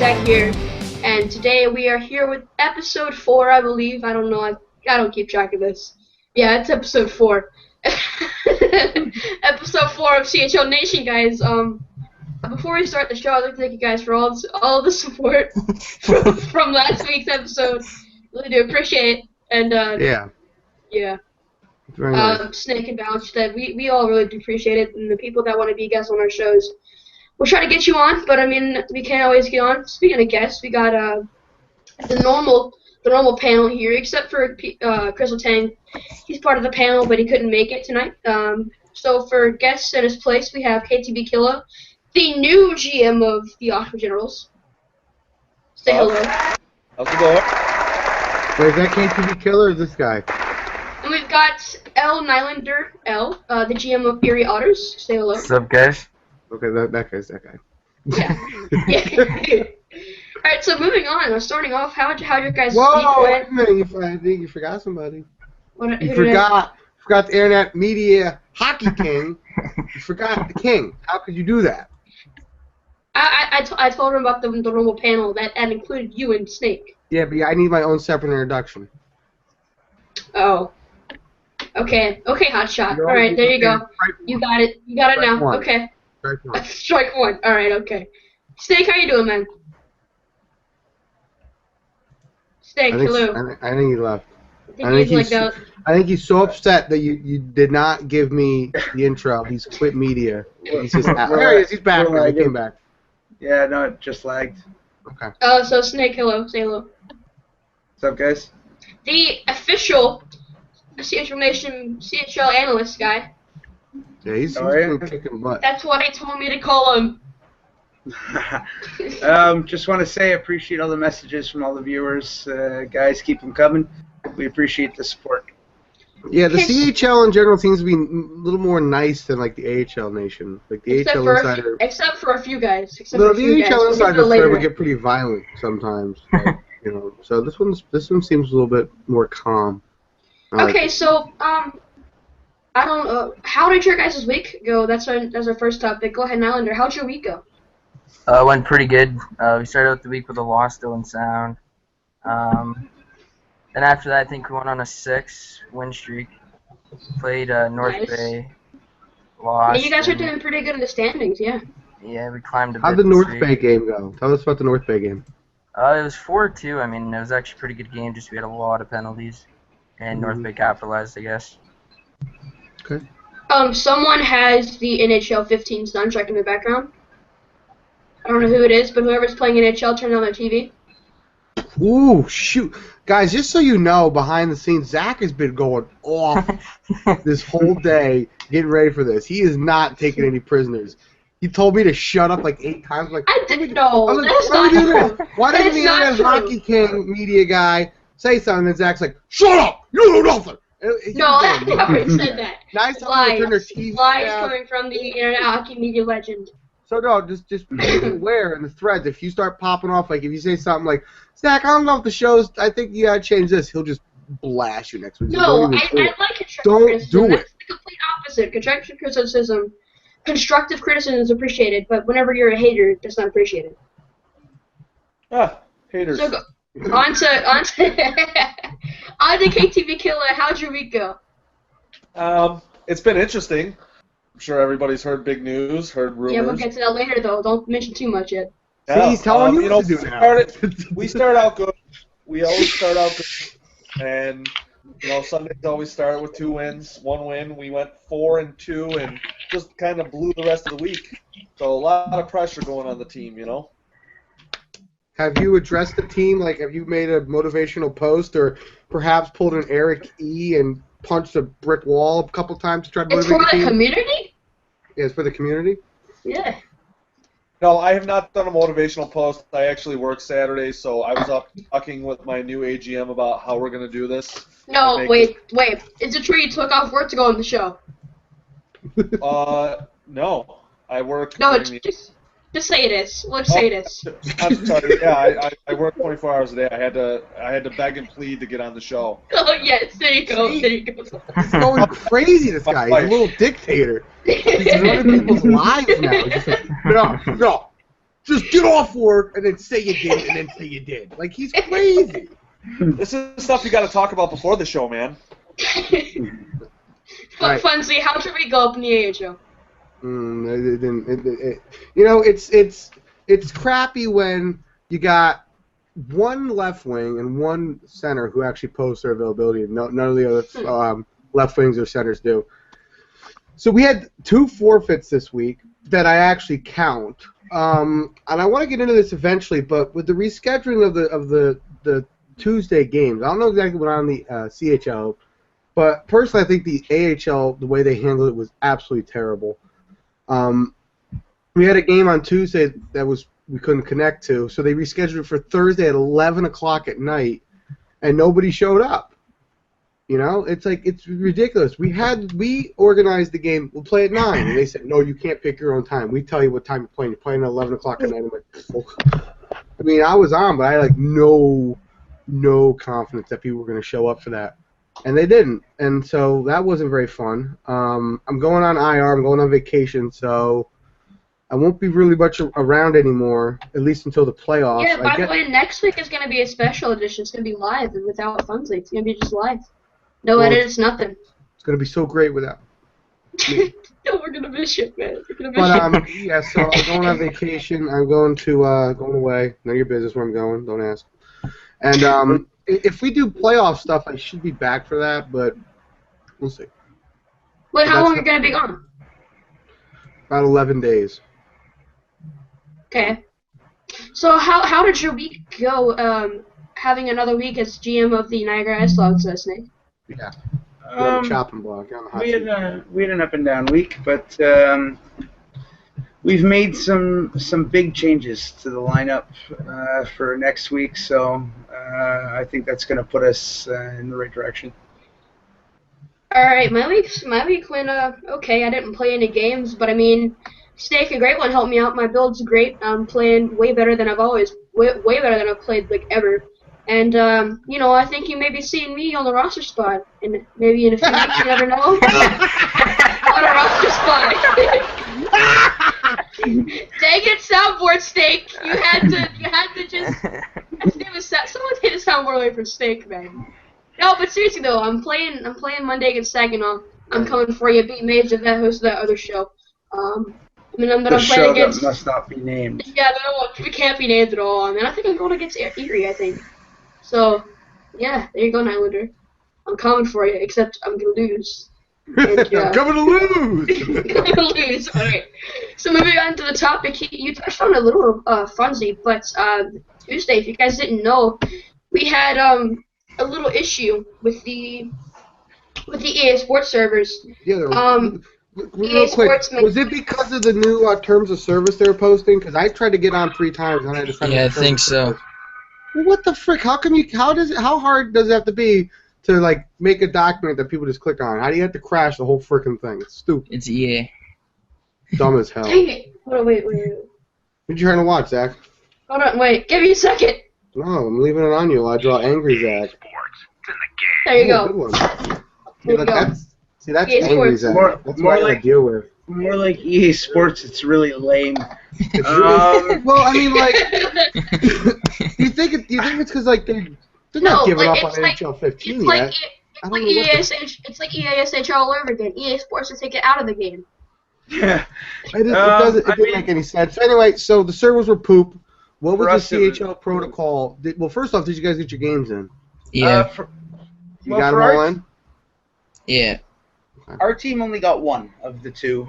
ItsZachHere, and today we are here with episode 4, I believe. I don't know. I don't keep track of this. Yeah, it's episode 4. Episode 4 of CHL Nation, guys. Before we start the show, I'd like to thank you guys for all the support from last week's episode. Really do appreciate it. And yeah. Very nice. Snake and Balance, that we all really do appreciate it, and the people that want to be guests on our shows. We'll try to get you on, but I mean, we can't always get on. Speaking of guests, we got the normal panel here, except for Kris Letang. He's part of the panel, but he couldn't make it tonight. So for guests in his place, we have killa, the new GM of the Aqua Generals. Say hello. How's it going? Wait, is that killa or is this guy? And we've got Nylander, the GM of Erie Otters. Say hello. What's up, guys? Okay, that guy's that guy. Yeah. All right, so moving on. Starting off, how'd your guys' Whoa! week Wait a minute, I think you forgot somebody. You forgot the Internet Media Hockey King. You forgot the King. How could you do that? I told him about the normal panel that included you and Snake. Yeah, but I need my own separate introduction. Oh. Okay, hotshot. All right, there you go. You got it. You got it now. One. Okay. Strike one. Strike one. All right. Okay. Snake, how you doing, man? Snake, hello. I think he left. I think he's so upset that you did not give me the intro. He's quit media. He's just there he is. He's back. He came back. Yeah, no, it just lagged. Okay. So Snake, hello. Say hello. What's up, guys? The official CHL Nation CHL Analyst guy. Yeah, he's been kicking butt. That's what he told me to call him. Just want to say I appreciate all the messages from all the viewers. Guys, keep them coming. We appreciate the support. Yeah, the CHL in general seems to be a little more nice than like the AHL Nation. Like the AHL Insider. Except for a few guys. The AHL Insider would get pretty violent sometimes. Like, so this one seems a little bit more calm. Okay, so I don't know. How did your guys' week go? That's our first topic. Go ahead, Nylander. How'd your week go? Went pretty good. We started out the week with a loss, still in sound. Then after that, I think we went on a 6-win streak. Played North Bay. Lost. Yeah, you guys are doing pretty good in the standings, yeah. Yeah, we climbed a bit. How'd the North Bay game go? Tell us about the North Bay game. It was 4-2. I mean, it was actually a pretty good game. Just we had a lot of penalties, and North Bay capitalized, I guess. Okay. Someone has the NHL 15 soundtrack in the background. I don't know who it is, but whoever's playing NHL, turn on their TV. Ooh, shoot. Guys, just so you know, behind the scenes, Zach has been going off this whole day getting ready for this. He is not taking any prisoners. He told me to shut up like 8 times. Like, I didn't know. That's not true. Why didn't the Internet Hockey King media guy say something? And Zach's like, shut up! You know nothing! No, I never said that. Nice lies. Turn their TV lies down. Coming from the Internet Hockey media legend. So no, just be aware in the threads. If you start popping off, like if you say something like, Zach, I don't know if the show's, I think you gotta change this, he'll just blast you next week. No, I like constructive criticism. That's the complete opposite. Constructive criticism is appreciated, but whenever you're a hater, that's not appreciated. Haters. So on to KTV Killa. How'd your week go? It's been interesting. I'm sure everybody's heard big news, heard rumors. Yeah, we'll get to that later, though. Don't mention too much yet. Yeah, see, he's telling you what to do now. We start out good. We always start out good. And, Sundays always start with 2 wins, 1 win. We went 4-2 and just kind of blew the rest of the week. So a lot of pressure going on the team, Have you addressed the team? Like, have you made a motivational post or perhaps pulled an Eric E. and punched a brick wall a couple times to try to motivate the team? It's for the community? Yeah, it's for the community? Yeah. No, I have not done a motivational post. I actually work Saturdays, so I was up talking with my new AGM about how we're going to do this. No, wait. Is it true you took off work to go on the show? No. I work... No, just say it is. Let's say it is. I'm sorry. Yeah, I work 24 hours a day. I had to beg and plead to get on the show. Oh yes, there you go. There you go. He's going crazy. This guy. He's a little dictator. He's running people's lives now. He's just like, no. just get off work and then say you did and then say you did. Like, he's crazy. This is stuff you got to talk about before the show, man. Right. Funsley, how should we go up in the AHL? It's crappy when you got one left wing and one center who actually posts their availability, and none of the other left wings or centers do. So we had 2 forfeits this week that I actually count, and I want to get into this eventually. But with the rescheduling of the Tuesday games, I don't know exactly what on the CHL, but personally I think the AHL, the way they handled it was absolutely terrible. We had a game on Tuesday that we couldn't connect to, so they rescheduled it for Thursday at 11 o'clock at night, and nobody showed up. You know, it's ridiculous. We organized the game. We'll play at 9, and they said, no, you can't pick your own time. We tell you what time you're playing. You're playing at 11 o'clock at night. I'm like, oh. I mean, I was on, but I had no confidence that people were going to show up for that, and they didn't. And so that wasn't very fun. I'm going on IR. I'm going on vacation, so I won't be really much around anymore, at least until the playoffs. Yeah, by the way, next week is going to be a special edition. It's going to be live and without Funsley. It's going to be just live. No edits, nothing. It's going to be so great without. No, we're going to miss you, man. Yeah, so I'm going on vacation. I'm going away. None of your business where I'm going. Don't ask. And if we do playoff stuff, I should be back for that, but we'll see. Wait, how long are you going to be gone? About 11 days. Okay. So how did your week go, having another week as GM of the Niagara Ice Dogs, Snake? Yeah. On the chopping block. On the hot we had an up and down week, but we've made some big changes to the lineup for next week, so I think that's going to put us in the right direction. All right, my week went okay. I didn't play any games, but I mean, Snake, a great one, helped me out. My build's great. I'm playing way better than I've way better than I've played like ever. And I think you may be seeing me on the roster spot, and maybe in a few weeks, you never know. On a roster spot. Dang it, soundboard, Snake! You had to just. Someone hit a soundboard away for Snake, man. No, but seriously though, I'm playing Monday against Saginaw. I'm coming for you, beat Mage of that host of that other show. I'm playing against. That must not be named. Yeah, we can't be named at all. I mean, I think I'm going against Erie, I think. So, yeah, there you go, Nylander. I'm coming for you, except I'm going to lose. And, I'm coming to lose! I'm going to lose, alright. So moving on to the topic, you touched on a little Funsley, but Tuesday, if you guys didn't know, we had a little issue with the EA Sports servers. Yeah, real quick, was it because of the new terms of service they were posting? Because I tried to get on 3 times and I decided. Yeah, I think so. Well, what the frick? How hard does it have to be to like make a document that people just click on? How do you have to crash the whole frickin' thing? It's stupid. It's EA. Dumb as hell. Dang it! Hold on, wait. What you trying to watch, Zach? Hold on, wait. Give me a second. No, I'm leaving it on you. I draw angry Zach. There you go. Good one. There you go. That's EA angry Sports. Zach. That's what I gotta deal with. More like EA Sports, it's really lame. Well, I mean, like, do you think it's because like they're not giving up on NHL 15 yet? It's like EA SHL all over again. EA Sports to take it out of the game. Yeah. It didn't make any sense. So anyway, so the servers were poop. What was the CHL protocol? Well, first off, did you guys get your games in? Yeah. You got them all in? Yeah. Our team only got one of the 2.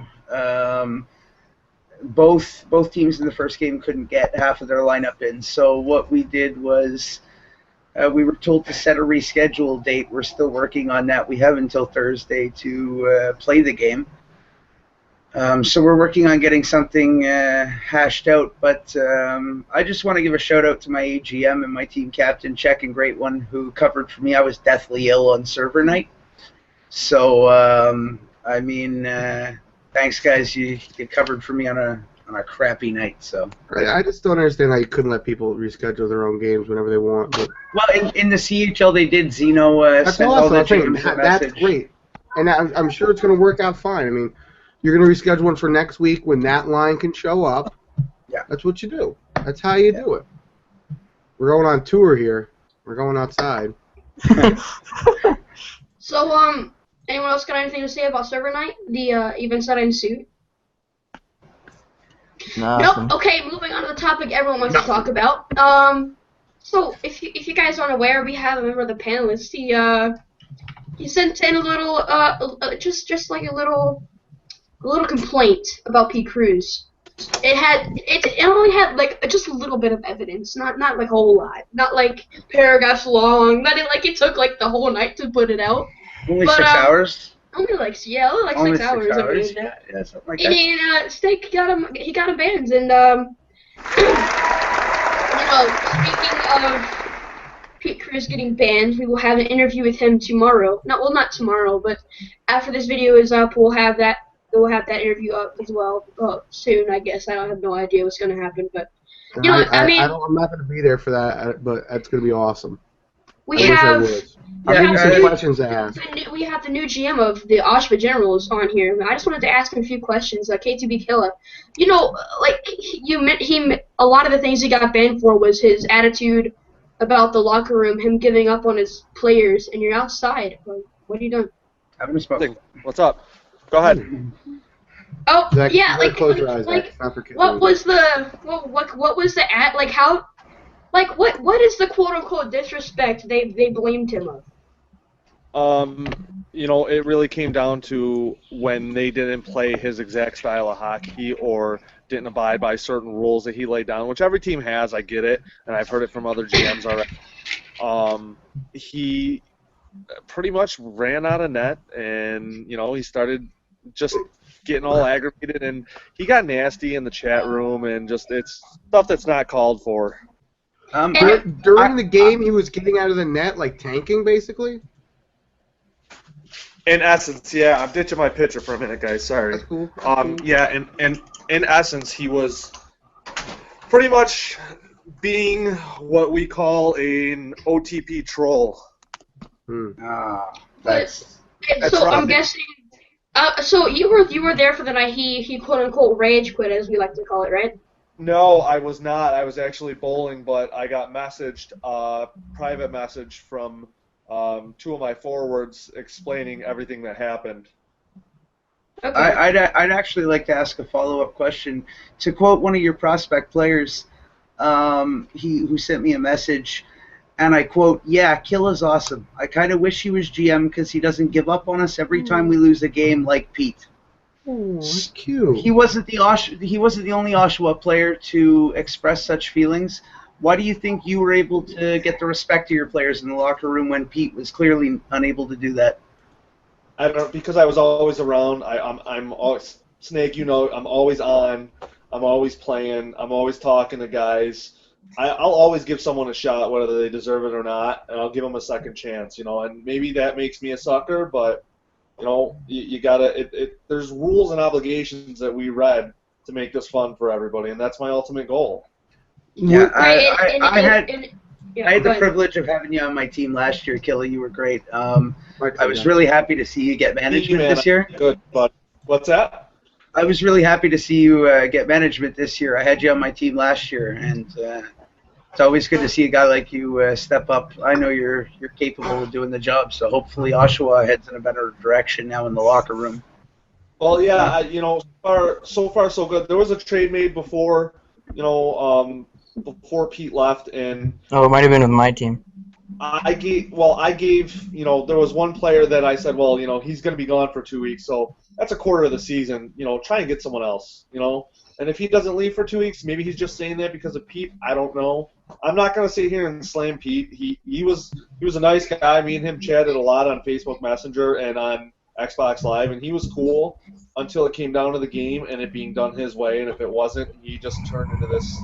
Both teams in the first game couldn't get half of their lineup in. So what we did was we were told to set a reschedule date. We're still working on that. We have until Thursday to play the game. So we're working on getting something hashed out. But I just want to give a shout out to my AGM and my team captain, Czech and Great One, who covered for me. I was deathly ill on server night. So, I mean, thanks, guys. You covered for me on a crappy night. So I just don't understand how you couldn't let people reschedule their own games whenever they want. But well, in the CHL they did. Zeno that's sent awesome. all the teams a That's message. great, and I'm sure it's going to work out fine. I mean, you're going to reschedule one for next week when that line can show up. Yeah. That's what you do. That's how you do it. We're going on tour here. We're going outside. So, anyone else got anything to say about server night? The events that ensued? Nothing. Nope. Okay, moving on to the topic everyone wants to talk about. So if you guys aren't aware, we have a member of the panelists. He sent in a little just like a little complaint about Pete Cruz. It only had like just a little bit of evidence, not like a whole lot, not like paragraphs long. Not like it took like the whole night to put it out. Only But, 6 hours? Only like six hours. I mean, Yeah, something like that. and Steak got him banned, and speaking of Pete Cruz getting banned, we will have an interview with him tomorrow. Not tomorrow, but after this video is up, we'll have that interview up as well soon. I guess I have no idea what's gonna happen, but I'm not going to be there for that, but it's going to be awesome. We have some questions to ask. We have the new GM of the Oshma Generals on here. I just wanted to ask him a few questions. K2B Killa, a lot of the things he got banned for was his attitude about the locker room, him giving up on his players, and you're outside. What are you doing? Having a smoke. What's up? Go ahead. Oh, Zach, yeah, close your eyes, Zach. what was the what is the quote unquote disrespect they blamed him of? It really came down to when they didn't play his exact style of hockey or didn't abide by certain rules that he laid down, which every team has. I get it, and I've heard it from other GMs already. He pretty much ran out of net, and he started just getting all aggravated, and he got nasty in the chat room, and just it's stuff that's not called for. During the game, he was getting out of the net, like tanking, basically? In essence, yeah. I'm ditching my pitcher for a minute, guys. Sorry. That's cool. Yeah, and in essence, he was pretty much being what we call an OTP troll. That's so rough. I'm guessing. So you were there for the night he quote unquote rage quit, as we like to call it, right? No, I was not. I was actually bowling, but I got private message from two of my forwards explaining everything that happened. Okay. I'd actually like to ask a follow-up question. To quote one of your prospect players, who sent me a message, and I quote, "Yeah, Killa's awesome. I kind of wish he was GM because he doesn't give up on us every time we lose a game like Pete." Oh, that's cute. He wasn't the only Oshawa player to express such feelings. Why do you think you were able to get the respect of your players in the locker room when Pete was clearly unable to do that? I don't know, because I was always around. I'm always, Snake, I'm always on. I'm always playing. I'm always talking to guys. I'll always give someone a shot, whether they deserve it or not, and I'll give them a second chance, and maybe that makes me a sucker, but, you gotta, there's rules and obligations that we read to make this fun for everybody, and that's my ultimate goal. Yeah, I had the but privilege of having you on my team last year, Killa. You were great. I was really happy to see you get management this year. Good, but what's that? I was really happy to see you get management this year. I had you on my team last year, and it's always good to see a guy like you step up. I know you're capable of doing the job, so hopefully Oshawa heads in a better direction now in the locker room. Well, yeah, so far so good. There was a trade made before, before Pete left, and Oh, it might have been with my team. I gave, there was one player that I said, well, he's going to be gone for 2 weeks, so that's a quarter of the season. Try and get someone else. And if he doesn't leave for 2 weeks, maybe he's just saying that because of Pete. I don't know. I'm not going to sit here and slam Pete. He was a nice guy. Me and him chatted a lot on Facebook Messenger and on Xbox Live, and he was cool until it came down to the game and it being done his way. And if it wasn't, he just turned into this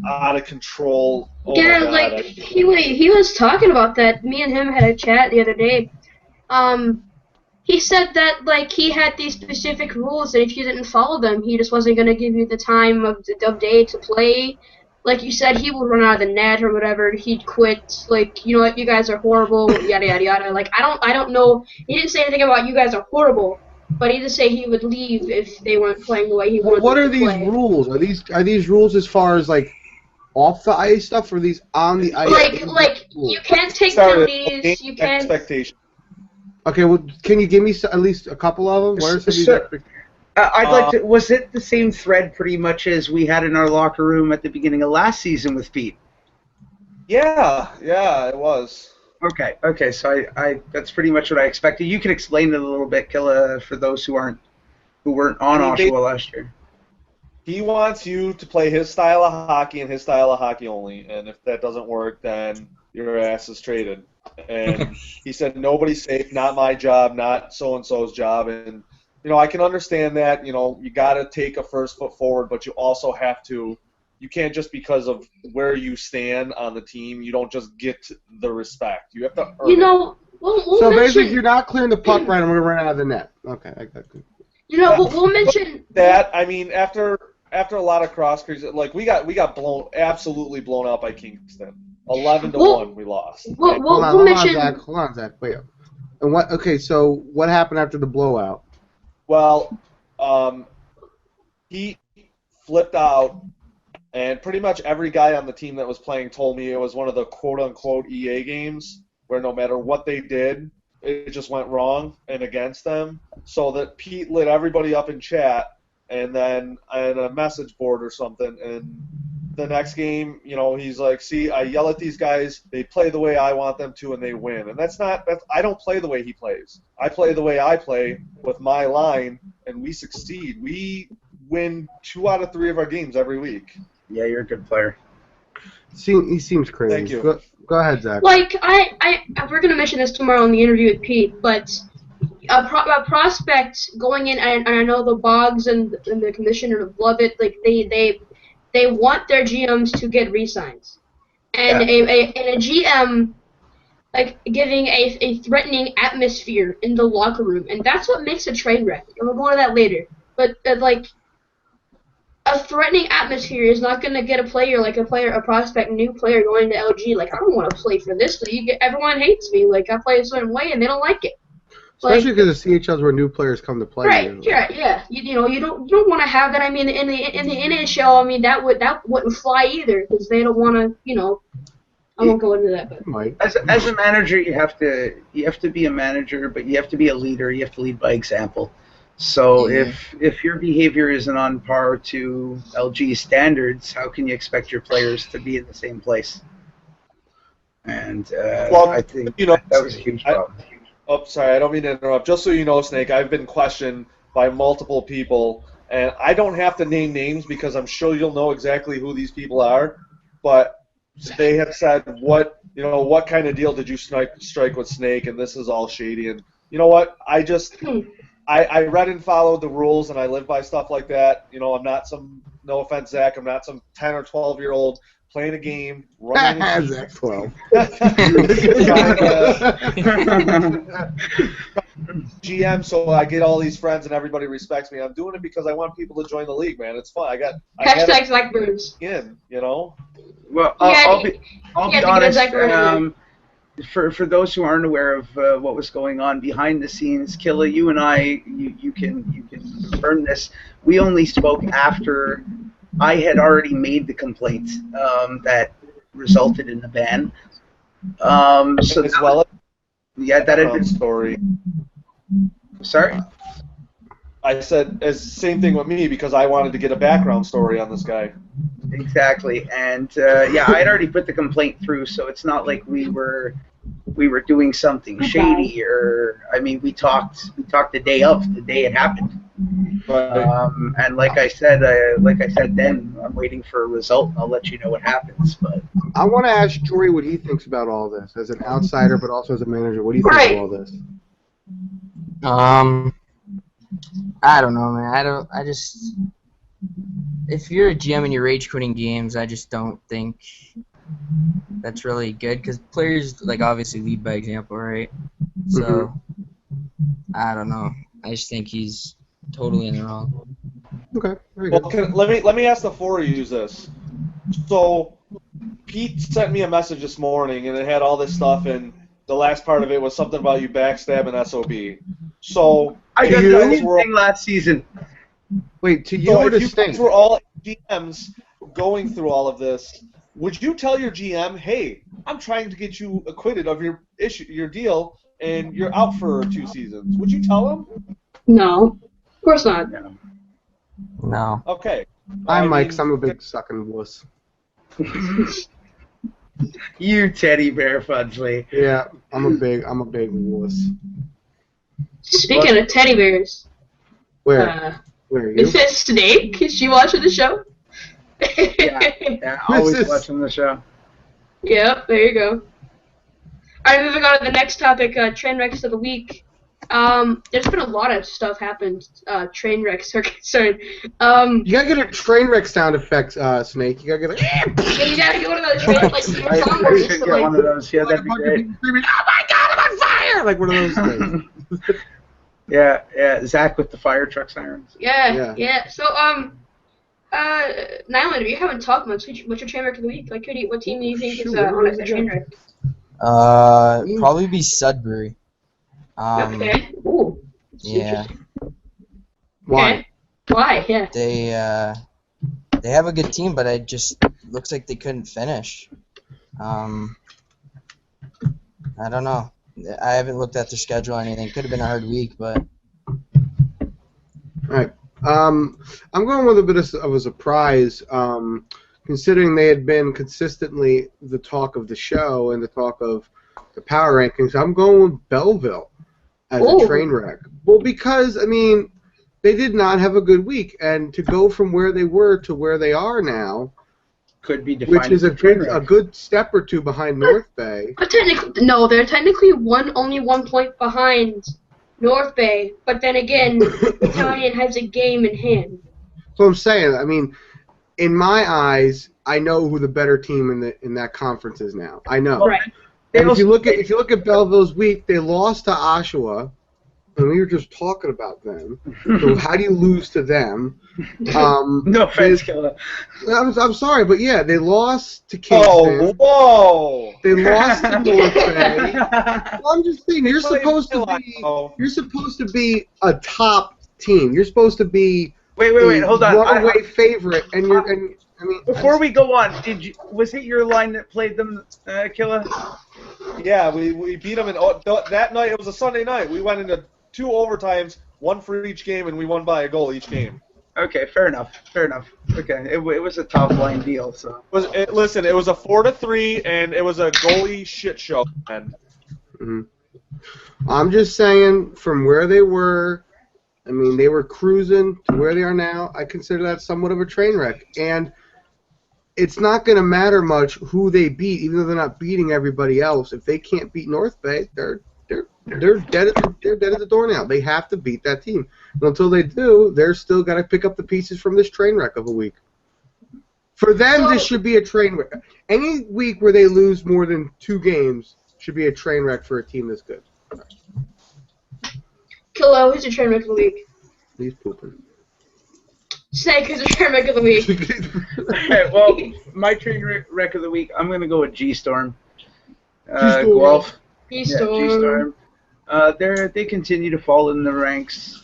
out of control. Oh yeah, my God. he was talking about that. Me and him had a chat the other day. He said that he had these specific rules that if you didn't follow them, he just wasn't going to give you the time of day to play. Like you said, he would run out of the net or whatever. He'd quit. You know what? You guys are horrible. Yada yada yada. I don't know. He didn't say anything about you guys are horrible. but he did say he would leave if they weren't playing the way he Well, wanted what them are to these play. rules? Are these rules as far as like off the ice stuff, or these on the ice? Like you can't take Started penalties. You can't. expectation. Okay, well, can you give me at least a couple of them? What are some of these So- expectations? I'd like to. Was it the same thread pretty much as we had in our locker room at the beginning of last season with Pete? Yeah, it was. Okay. So I that's pretty much what I expected. You can explain it a little bit, Killa, for those who weren't on Oshawa last year. He wants you to play his style of hockey and his style of hockey only, and if that doesn't work, then your ass is traded. And he said, nobody's safe, not my job, not so-and-so's job, and, I can understand that, you got to take a first foot forward, but you also have to, you can't just because of where you stand on the team, you don't just get the respect. You have to earn it. We'll Basically, if mention, you're not clearing the puck right, I'm going to run out of the net. Okay, I got it. we'll mention That, I mean, after a lot of cross creeks, like we got absolutely blown out by Kingston. 11-1 we lost. We'll Hold mention. on, Zach. Wait up. And what? Okay, so what happened after the blowout? Well, he flipped out, and pretty much every guy on the team that was playing told me it was one of the quote-unquote EA games where no matter what they did, it just went wrong and against them. So that Pete lit everybody up in chat, and then in a message board or something, and the next game, he's like, see, I yell at these guys, they play the way I want them to, and they win. And I don't play the way he plays. I play the way I play with my line, and we succeed. We win 2 out of 3 of our games every week. Yeah, you're a good player. He seems crazy. Thank you. Go ahead, Zach. Like we're gonna mention this tomorrow in the interview with Pete, but a prospect going in, and I know the Boggs and the commissioner love it. Like they want their GMs to get re-signs, and a GM like giving a threatening atmosphere in the locker room, and that's what makes a train wreck. And we'll go into that later. But like a threatening atmosphere is not going to get a prospect, new player going to LG. Like, I don't want to play for this league. Everyone hates me. Like, I play a certain way, and they don't like it. Especially because the CHLs where new players come to play. Right. Yeah. You don't want to have that. I mean, in the NHL, I mean that wouldn't fly either because they don't want to. I won't go into that. But. As a manager, you have to be a manager, but you have to be a leader. You have to lead by example. So if your behavior isn't on par to LG standards, how can you expect your players to be in the same place? And I think that was a huge problem. Sorry, I don't mean to interrupt. Just so you know, Snake, I've been questioned by multiple people, and I don't have to name names because I'm sure you'll know exactly who these people are. But they have said, what kind of deal did you strike with Snake, and this is all shady. And you know what? I read and followed the rules, and I live by stuff like that. I'm not no offense, Zach, I'm not some 10 or 12-year-old playing a game, running. Zach 12. GM, so I get all these friends and everybody respects me. I'm doing it because I want people to join the league, man. It's fun. Hashtag Zach Burns. Well, I'll be honest. For those who aren't aware of what was going on behind the scenes, Killa, you and I, you can confirm this. We only spoke after I had already made the complaint that resulted in the ban. So as well as that had been story. Sorry. I said same thing with me because I wanted to get a background story on this guy. Exactly, and I had already put the complaint through, so it's not like we were doing something shady, or we talked the day it happened. Right. And like I said then, I'm waiting for a result, and I'll let you know what happens. But I want to ask Jory what he thinks about all this as an outsider, but also as a manager. What do you think of all this? I don't know, man. If you're a GM and you're rage quitting games, I just don't think that's really good because players obviously lead by example, right? So I don't know. I just think he's totally in the wrong. Okay, very good. Well, let me ask the four of you this. So Pete sent me a message this morning, and it had all this stuff, and the last part of it was something about you backstabbing SOB. So I got You? the same thing last season. Wait, to you So or if to you Sting? guys were all GMs going through all of this, would you tell your GM, "Hey, I'm trying to get you acquitted of your deal, and you're out for 2 seasons"? Would you tell him? No, of course not. No. Okay. I'm Mike, mean, 'cause I'm a big sucking wuss. You teddy bear, Funsley. Yeah, I'm a big wuss. Speaking of teddy bears, Where? Where are you? Mrs. Snake, is she watching the show? Yeah, always Mrs. watching the show. Yep, there you go. Alright, moving on to the next topic, train wrecks of the week. There's been a lot of stuff happened, train wrecks are concerned. You gotta get a train wreck sound effect, Snake. You gotta get Yeah, you gotta get one of those train, like, I soundboards should to, get one of those. Yeah, like that'd a be bunch of great. people screaming, "Oh my God, I'm on fire!" Like one of those things. Yeah, Zach with the fire truck sirens. Yeah. So, Nylander, you haven't talked much. What's your train wreck of the week? Like, what team do you think is on a train wreck? Probably be Sudbury. Okay. Ooh. Yeah. Why? Okay. Why? Yeah. They have a good team, but it just looks like they couldn't finish. I don't know. I haven't looked at their schedule or anything. Could have been a hard week, but All right. I'm going with a bit of a surprise, considering they had been consistently the talk of the show and the talk of the power rankings. I'm going with Belleville as a train wreck. Well, because, I mean, they did not have a good week, and to go from where they were to where they are now, Could be defined which is as train wreck. a good step or two behind North Bay. But technically, no, they're technically only 1 point behind North Bay. But then again, Italian has a game in hand. So I'm saying, I mean, in my eyes, I know who the better team in that conference is now. I know. Right. And if you look at Belleville's week, they lost to Oshawa, and we were just talking about them. So how do you lose to them? No offense, Killa. I'm sorry, but yeah, they lost to Kingston. Oh, whoa! They lost to North Bay. Well, I'm just saying, you're supposed to be a top team. You're supposed to be Wait, hold on. runaway favorite, and I mean, Before we go on, was it your line that played them, Killa? Yeah, we beat them that night. It was a Sunday night. We went into 2 overtimes, 1 for each game, and we won by a goal each game. Okay, fair enough. Okay, it was a top line deal. So Listen, it was a 4-3, and it was a goalie shit show. Man. Mm-hmm. I'm just saying, from where they were, I mean, they were cruising to where they are now. I consider that somewhat of a train wreck, and it's not going to matter much who they beat, even though they're not beating everybody else. If they can't beat North Bay, they're dead at the door now. They have to beat that team. And until they do, they're still got to pick up the pieces from this train wreck of a week. For them, this should be a train wreck. Any week where they lose more than 2 games should be a train wreck for a team this good. Kilo, who's your train wreck of the week? He's pooping. Snake, who's your train wreck of the week? okay, well, my train wreck of the week, I'm going to go with G-Storm. G-Storm. Guelph. G-Storm. Yeah, G-Storm. They continue to fall in the ranks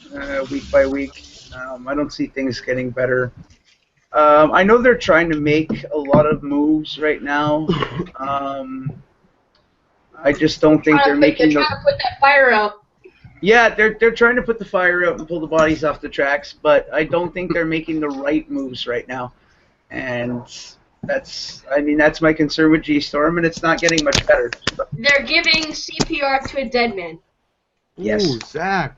week by week. I don't see things getting better. I know they're trying to make a lot of moves right now. I just don't think they're making. They're trying to put that fire out. Yeah, they're trying to put the fire out and pull the bodies off the tracks, but I don't think they're making the right moves right now. And that's my concern with G-Storm, and it's not getting much better. They're giving CPR to a dead man. Yes. Ooh, Zach.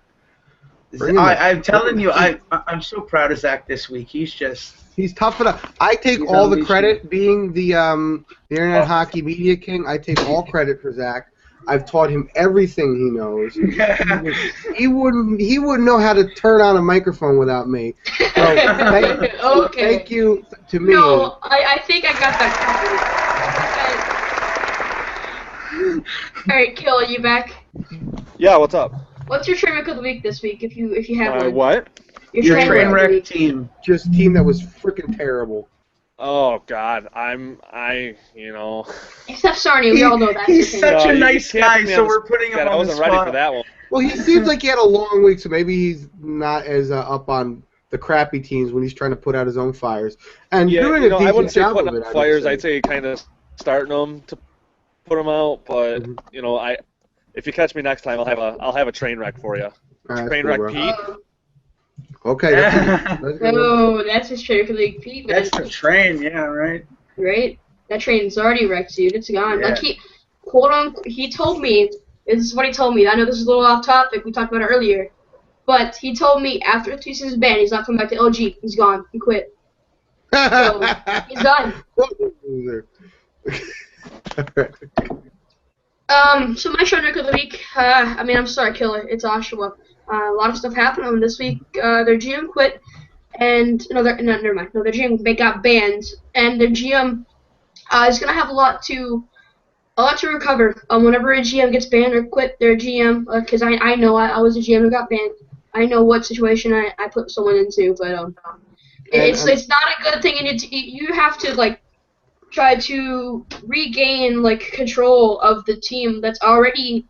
I'm telling you, I'm so proud of Zach this week. He's tough enough. I take all the credit, being the Internet Hockey Media King. I take all credit for Zach. I've taught him everything he knows. He wouldn't know how to turn on a microphone without me. So thank you to me. No, I think I got that covered. All right, Kill, are you back? Yeah, what's up? What's your train wreck of the week this week, if you have one? What? Your train wreck team. Just team that was freaking terrible. Oh God, you know. Except Sarnia, we all know that. He's such a nice guy, so we're putting him on the spot. I wasn't ready for that one. Well, he seems like he had a long week, so maybe he's not as up on the crappy teams when he's trying to put out his own fires. And doing a decent I wouldn't say job putting of it, out fires. I'd say kind of starting them to put them out. But if you catch me next time, I'll have a train wreck for you. Right, Train cool, wreck Pete. Okay. That's his train for League Pete. Man. That's the train, yeah, right. Right? That train's already wrecked, dude. It's gone. Yeah. Like he told me. This is what he told me. I know this is a little off topic. We talked about it earlier. But he told me after the 2 seasons ban, he's not coming back to LG. He's gone. He quit. So he's done. So my show of the week. I'm sorry, Killer. It's Oshawa. A lot of stuff happened on this week. Their GM quit, and never mind. No, their GM got banned, and their GM is gonna have a lot to recover. Whenever a GM gets banned or quit their GM, because I know I was a GM who got banned. I know what situation I put someone into, but it's not a good thing, and you have to try to regain control of the team that's already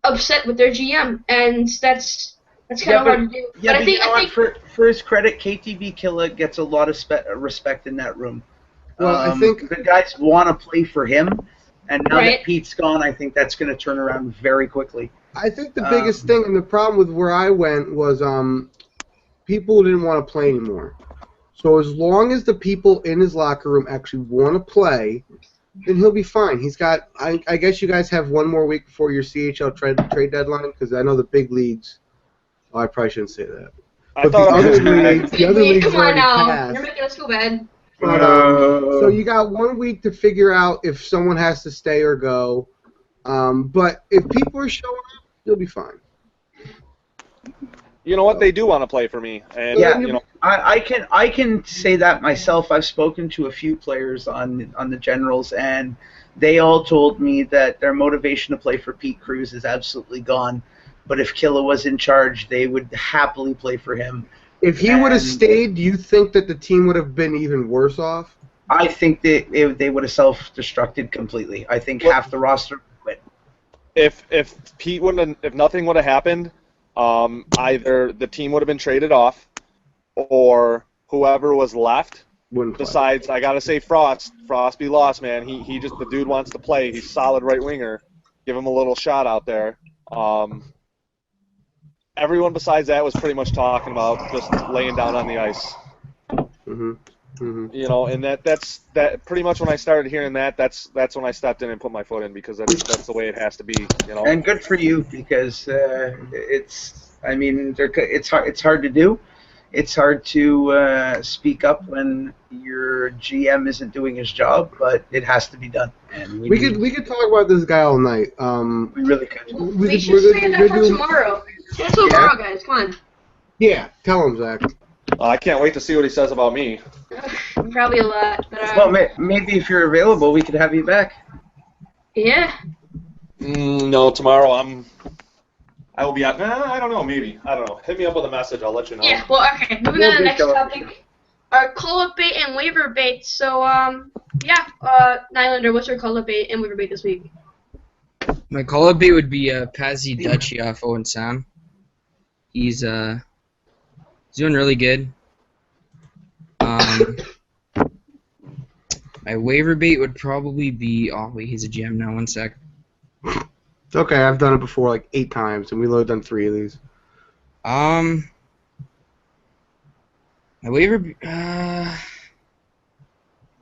upset with their GM, and that's kind of hard to do. Yeah, but I think for his credit, KTB Killa gets a lot of respect in that room. Well, I think the guys want to play for him, and now Right. that Pete's gone, I think that's going to turn around very quickly. I think the biggest thing and the problem with where I went was people didn't want to play anymore. So as long as the people in his locker room actually want to play, then he'll be fine. He's got. I guess you guys have one more week before your CHL trade deadline, because I know the big leagues. Oh, I probably shouldn't say that. But the other leagues come on already now. passed. You're making us feel bad. But, so you got 1 week to figure out if someone has to stay or go. But if people are showing up, you'll be fine. You know what? They do want to play for me, and Yeah, I can say that myself. I've spoken to a few players on the Generals, and they all told me that their motivation to play for Pete Cruz is absolutely gone. But if Killa was in charge, they would happily play for him. If he would have stayed, do you think that the team would have been even worse off? I think that they would have self-destructed completely. I think half the roster would quit. If Pete wouldn't, if nothing would have happened, either the team would have been traded off, or whoever was left decides, I gotta say Frost be lost, man. He just, the dude wants to play. He's solid right winger. Give him a little shot out there. Everyone besides that was pretty much talking about just laying down on the ice. Mm-hmm. Mm-hmm. And that's pretty much when I started hearing that's when I stepped in and put my foot in, because that's the way it has to be. And good for you, because it's hard to do. It's hard to speak up when your GM isn't doing his job, but it has to be done. And we could talk about this guy all night. We really could. We should stand up for tomorrow. That's tomorrow, guys. Come on. Yeah, tell him, Zach. I can't wait to see what he says about me. Probably a lot. But, well, maybe if you're available, we could have you back. Yeah. No, tomorrow I will be out. I don't know. Maybe. I don't know. Hit me up with a message. I'll let you know. Yeah. Well, okay. Moving on to the next topic. Our call-up bait and waiver bait. So, Nylander, what's your call-up bait and waiver bait this week? My call-up bait would be Pazzi Dutchy off Owen Sound. He's doing really good. My waiver bait would probably be... Oh, wait, he's a GM now. 1 sec. It's okay. I've done it before 8 times, and we've only done 3 of these. My waiver...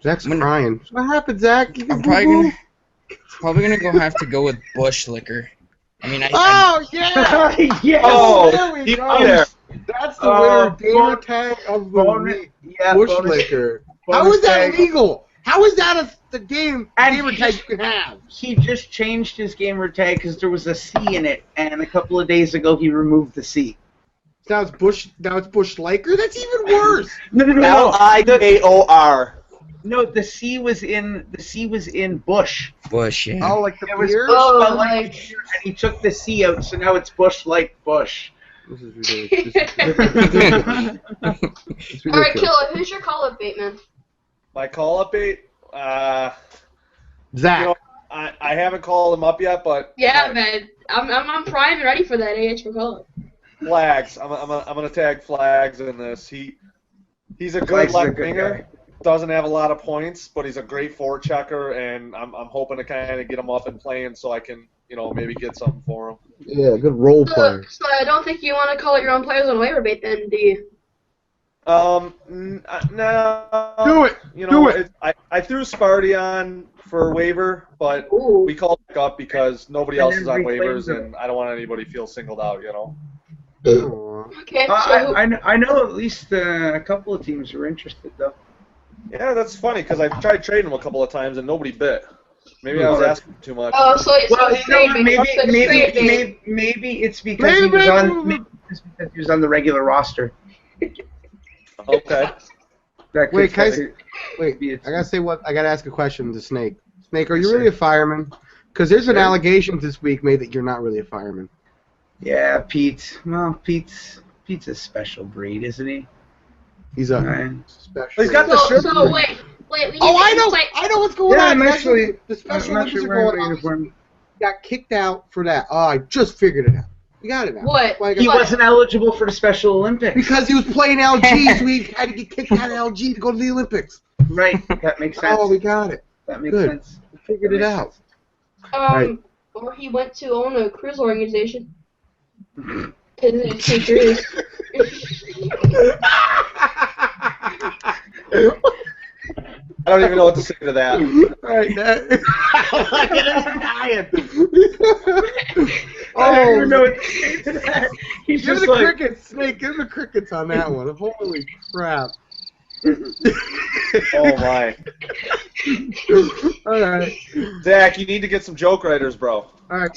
Zach's crying. What happened, Zach? I'm probably gonna have to go with Bush Liquor. I mean, yeah! Yeah! Oh, there we keep go. there. That's the winner gamer tag of the week. Yeah, Bush Liquor. How is that legal? How is that the gamer tag you can have? He just changed his gamer tag because there was a C in it, and a couple of days ago he removed the C. Now it's Bush Liquor? That's even worse. No. Ligaor. No, the C was in Bush. Bush, yeah. Oh, like the It was beer? Bush and he took the C out, so now it's Bush like Bush. This is ridiculous. It's All right, ridiculous. Killa, who's your call-up bait, man? My call-up bait? Zach. I haven't called him up yet, but... Yeah, man. I'm primed and ready for that AH McCullough. Flags. I'm gonna tag Flags in this. He's a good Flags is a left good winger. guy. Doesn't have a lot of points, but he's a great forechecker, and I'm hoping to kind of get him up and playing so I can maybe get something for him. Yeah, good role player. So I don't think you want to call it your own players on waiver bait then, do you? No. Do it. Do it. I threw Sparty on for waiver, but Ooh. we called it up because nobody else And is then on reclaimed waivers, him. and I don't want anybody to feel singled out. Aw. Okay. So I know at least a couple of teams were interested though. Yeah, that's funny because I tried trading him a couple of times and nobody bit. Maybe I was asking too much. oh, so it's Well, so you know what, maybe maybe it's because he was on. Maybe it's because he was on the regular roster. Okay. That Wait, could Wait, be it. I gotta ask a question to Snake. Snake, are you really a fireman? Because there's been Sure. allegations this week made that you're not really a fireman. Yeah, Pete. Well, Pete's a special breed, isn't he? He's a Right. special. He's got the shirt. So wait. We need Oh, to I know! insight- I know what's going Yeah, on. I'm actually. The Special I'm not Olympics sure are where going I'm on. uniform. He got kicked out for that. Oh, I just figured it out. We got it now. What? That's why I got- He wasn't eligible for the Special Olympics. Because he was playing LG, so he had to get kicked out of LG to go to the Olympics. Right. That makes sense. Oh, we got it. That makes Good. sense. We figured it out. Right. Or he went to own a cruise organization. His teacher is. I don't even know what to say to that. Right. I don't even know Oh, what to say to that. He's give just the like, crickets, Snake. Give the crickets on that one. Holy crap. Oh my. All right. Zach, you need to get some joke writers, bro. All right.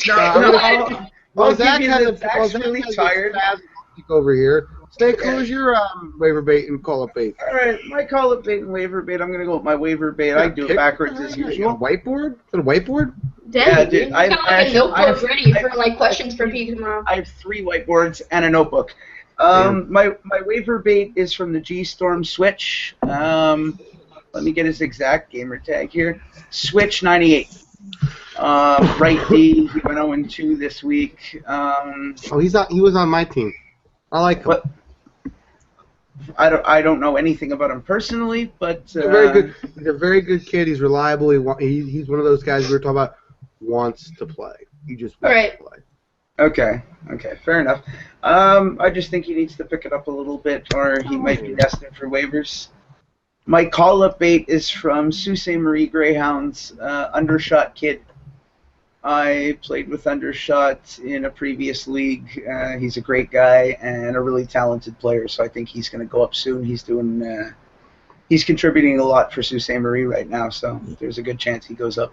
I'll Zach give you has the- a Zach's Zach really has a tired. spasm over here. Snake, who's your waiver bait and call up bait? all right, my call it bait and waiver bait. I'm going to go with my waiver bait. I do it backwards as You got a usual. whiteboard? Is it a whiteboard? Dang, Yeah, dude. dude, You I got like a actually- notebook ready for like questions for Pete tomorrow. I have 3 whiteboards and a notebook. My waiver bait is from the G-Storm Switch. Let me get his exact gamer tag here. Switch 98. Right D. He went 0-2 this week. Oh, he was on my team. I like him. What? I don't know anything about him personally, but He's a very good. He's a very good kid. He's reliable. He's one of those guys we were talking about. Wants to play. He just wants to play. Okay, fair enough. I just think he needs to pick it up a little bit, or he might be destined for waivers. My call-up bait is from Sault Ste. Marie Greyhounds, Undershot Kid. I played with Undershot in a previous league. He's a great guy and a really talented player, so I think he's going to go up soon. He's doing, he's contributing a lot for Sault Ste. Marie right now, so there's a good chance he goes up.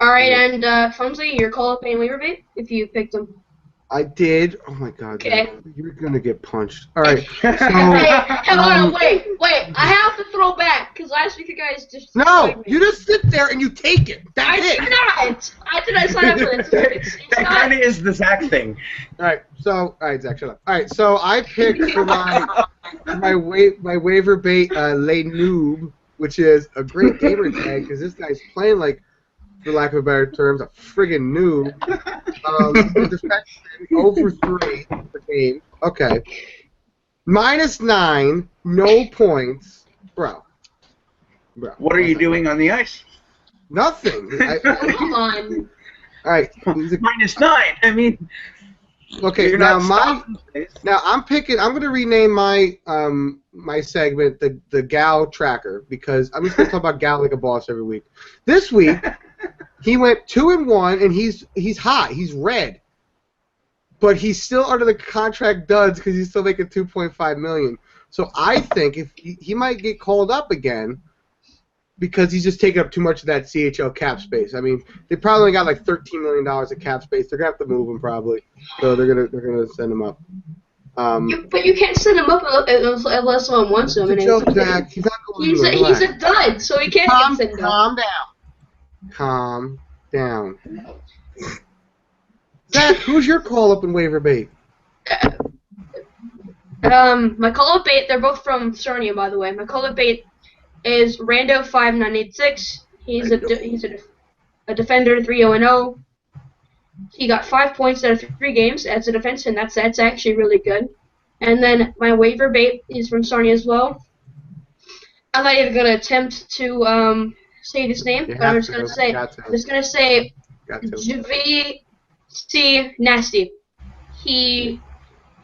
All right, and Funsley, your call up and waiver bait if you picked him. I did. Oh my God. Okay. You're gonna get punched. All right. Hey, hold on, wait. I have to throw back because last week you guys just. No, you just sit there and you take it. That's I it. did not. I did not sign up for this. It's That not. kind of is the Zach thing. All right. So, all right, Zach, shut up. All right. So I picked for my waiver bait, Les Noob, which is a great gamer tag because this guy's playing like, for lack of a better terms, a friggin' noob. Defenseman, 0 for 3 per game. Okay. -9, no points. Bro. What are you doing on the ice? Nothing. Come on. All right. -9. I mean, Okay. you're Now not stopping things. Now I'm going to rename my my segment the Gal Tracker because I'm just going to talk about Gal like a boss every week. This week he went 2-1 and he's hot. He's red, but he's still under the contract duds because he's still making $2.5 million. So I think if he might get called up again because he's just taking up too much of that CHL cap space. I mean, they probably only got like $13 million of cap space. They're gonna have to move him probably, so they're gonna send him up. But you can't send him up unless someone wants him. It's a joke, Zach. He's not going He's anywhere. a dud, so he can't get sent up. Calm down. Calm down. Zach, who's your call up and waiver bait? My call-up bait, they're both from Sarnia, by the way. My call-up bait is Rando5986. He's a defender 3-0-0. He got 5 points out of 3 games as a defense, and that's actually really good. And then my waiver bait is from Sarnia as well. I'm not even gonna attempt to say this name, but I'm just gonna say JVC Nasty. He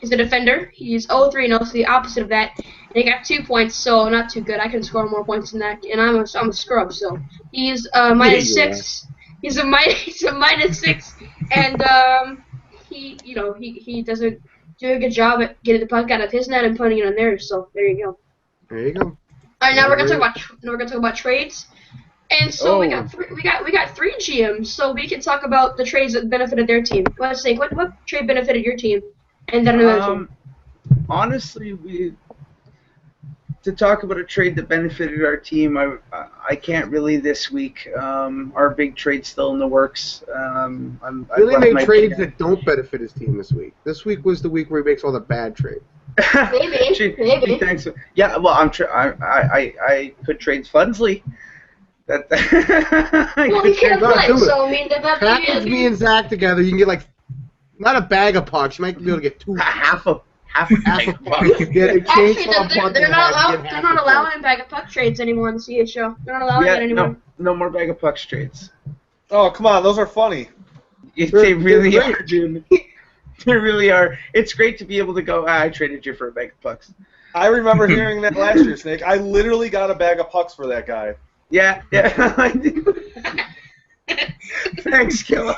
is a defender. He's 0-3-0, so the opposite of that. And he got 2 points, so not too good. I can score more points than that, and I'm a scrub. So he's -6. He's a -6, and he doesn't do a good job at getting the puck out of his net and putting it in there. So there you go. There you go. All right, now we're gonna talk about trades, and so we got 3 GMs, so we can talk about the trades that benefited their team. Let's say what trade benefited your team, and then another team. Honestly, to talk about a trade that benefited our team, I can't really this week. Our big trade's still in the works. Really made trades that don't benefit his team this week. This week was the week where he makes all the bad trades. Maybe. Thanks. Yeah, well, I could trade Funsley. Well, he can't play, so I mean, package me and Zach together. You can get not a bag of pucks. You might be able to get half a bag of pucks. Actually, they're not allowing bag of puck trades anymore in the CHL. They're not allowing it anymore. No more bag of pucks trades. Oh, come on, those are funny. They really are, dude. They really are. It's great to be able to go, I traded you for a bag of pucks. I remember hearing that last year, Snake. I literally got a bag of pucks for that guy. Yeah. I do. Thanks, Killa.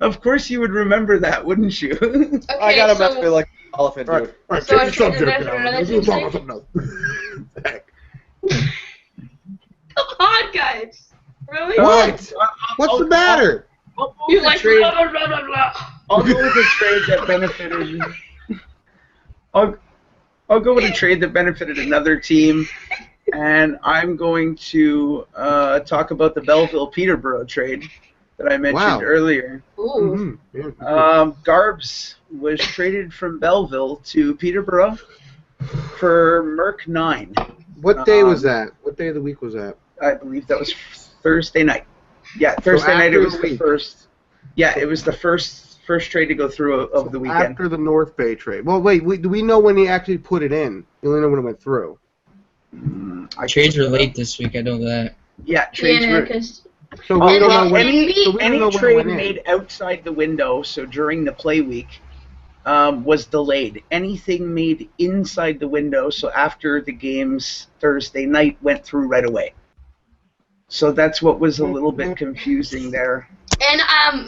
Of course you would remember that, wouldn't you? Okay, I gotta mess with like an elephant, dude. Right, so change the subject now. Let's talk about something else. Come on, guys. Really? What? What's the matter? You're like, blah, blah, blah, blah. I'll go with a trade that benefited. I'll go with a trade that benefited another team, and I'm going to talk about the Belleville-Peterborough trade that I mentioned earlier. Ooh. Garbs was traded from Belleville to Peterborough for Merc 9. What day was that? What day of the week was that? I believe that was Thursday night. Yeah, Thursday night it was the first. Yeah, it was the first trade to go through of the weekend. After the North Bay trade. Well, wait, do we know when he actually put it in? We only know when it went through. Trades were late this week, I know that. Yeah, trades were. So we don't know when any trade made outside the window, so during the play week, was delayed. Anything made inside the window, so after the games Thursday night, went through right away. So that's what was a little bit confusing there. And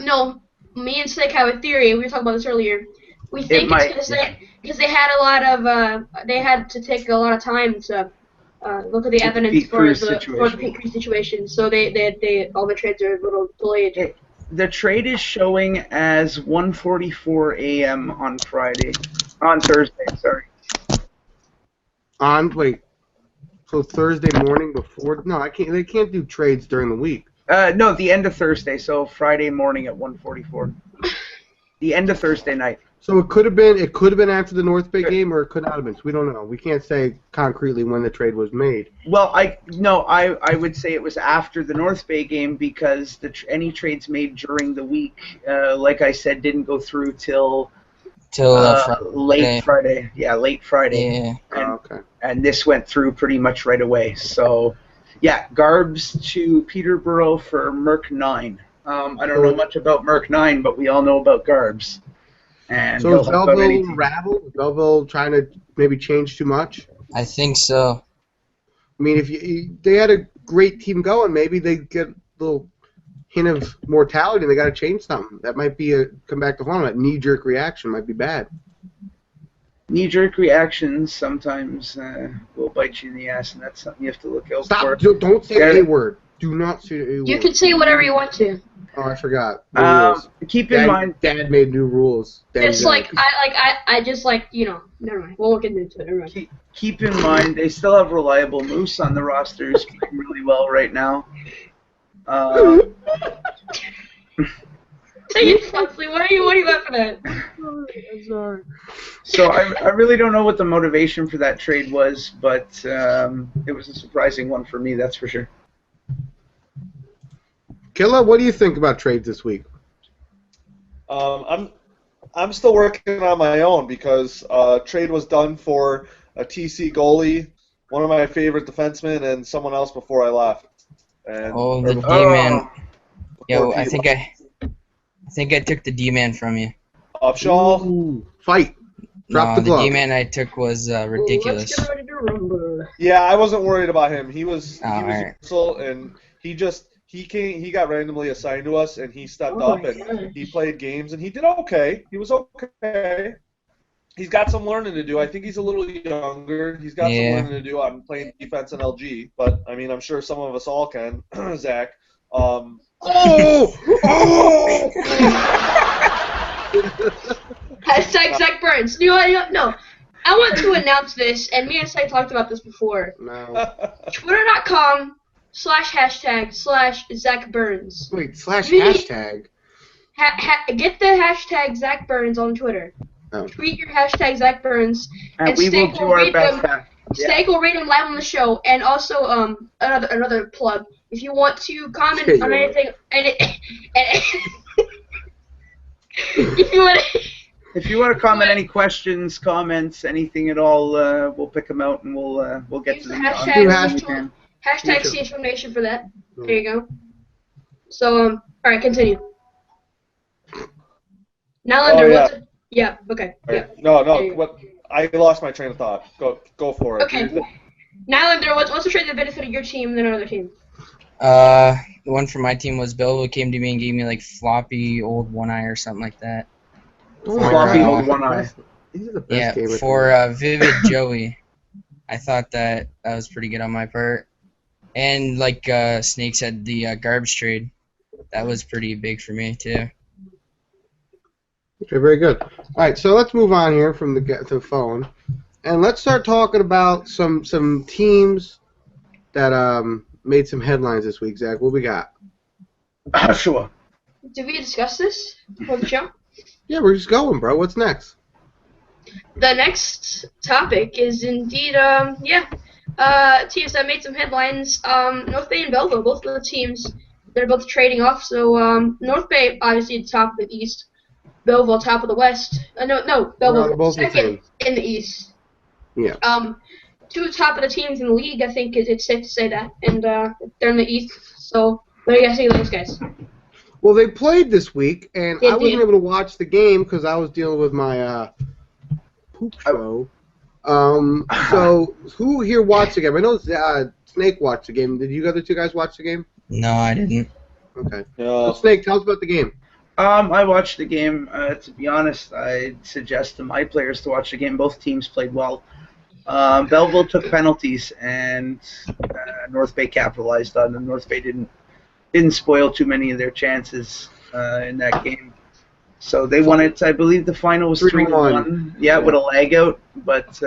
no, me and Snake have a theory. We were talking about this earlier. We think it's because they had a lot of they had to take a lot of time to look at the evidence for the Pete Kris situation. So they all the trades are a little delayed. The trade is showing as 1:44 a.m. on Thursday. Sorry. So Thursday morning before? No, I can't. They can't do trades during the week. No, the end of Thursday. So Friday morning at 1:44. The end of Thursday night. So it could have been after the North Bay game, or it could not have been. So we don't know. We can't say concretely when the trade was made. Well, I would say it was after the North Bay game because any trades made during the week, like I said, didn't go through till late Friday. Yeah, late Friday. Yeah. And, and this went through pretty much right away. So, yeah, Garbs to Peterborough for Merc 9. I don't know much about Merc 9, but we all know about Garbs. And so is Belleville rattled? Is Belleville trying to maybe change too much? I think so. I mean, if they had a great team going, maybe they get a little hint of mortality and they got to change something. That might be come back to haunt them. That knee-jerk reaction might be bad. Knee-jerk reactions sometimes will bite you in the ass, and that's something you have to look out for. Stop! Don't say a word. Do not say a word. You can say whatever you want to. Oh, I forgot. Keep in mind, Dad made new rules. It's I just never mind. We'll look into it. Never mind. Keep in mind, they still have reliable Moose on the roster who's playing really well right now. Say it, Funsley. What are you laughing at? I'm sorry. So I really don't know what the motivation for that trade was, but it was a surprising one for me, that's for sure. Killa, what do you think about trades this week? I'm still working on my own because trade was done for a TC goalie, one of my favorite defensemen, and someone else before I left. And The D-man. Yo, I think I took the D-man from you. Upshaw. Ooh, fight. Drop No, the glove. the D-man I took was ridiculous. Let's get ready to rumble. Yeah, I wasn't worried about him. He was alright. useful, and he got randomly assigned to us, and he stepped up and he played games, and he did okay. He was okay. He's got some learning to do. I think he's a little younger. He's got some learning to do on playing defense in LG, but I mean, I'm sure some of us all can. Zach. Hashtag Zach Burns. No. I want to announce this, and me and Zach talked about this before. No. Twitter.com/hashtag/Zach Burns. Wait, /hashtag? Get the hashtag Zach Burns on Twitter. Oh. Tweet your hashtag Zach Burns, And we will do our best. Steak will read them live on the show, and also another plug. If you want to comment on anything, if you want to comment any questions, comments, anything at all, we'll pick them out and we'll get use to the them. hashtag CHL Nation for that. There you go. So all right, continue. Nylander, okay. Right. Yeah. No. What? I lost my train of thought. Go for it. Okay. Nylander, what's the trade that benefited your team than another team? The one from my team was Belleville came to me and gave me like floppy old one eye or something like that. Floppy old one eye. These are the best gamers. For Vivid Joey. I thought that was pretty good on my part. And like Snake said, the garbage trade, that was pretty big for me too. Okay, very good. All right, so let's move on here from the phone, and let's start talking about some teams that made some headlines this week. Zach, what we got? Sure. Did we discuss this before the show? Yeah, we're just going, bro. What's next? The next topic is indeed, teams that made some headlines. North Bay and Belleville, both of the teams, they're both trading off. So North Bay, obviously, at the top of the East. Belleville, top of the West. Belleville, both second in the East. Yeah. Two top of the teams in the league, I think it's safe to say that. And they're in the East. So what do you guys think of those guys? Well, they played this week, and They I wasn't did. able to watch the game because I was dealing with my poop show. So who here watched the game? I know Snake watched the game. Did you other two guys watch the game? No, I didn't. Okay. No. So Snake, tell us about the game. I watched the game. To be honest, I'd suggest to my players to watch the game. Both teams played well. Belleville took penalties, and North Bay capitalized on them. North Bay didn't spoil too many of their chances in that game. So they won it. I believe the final was 3-1. Yeah, with a lag out. But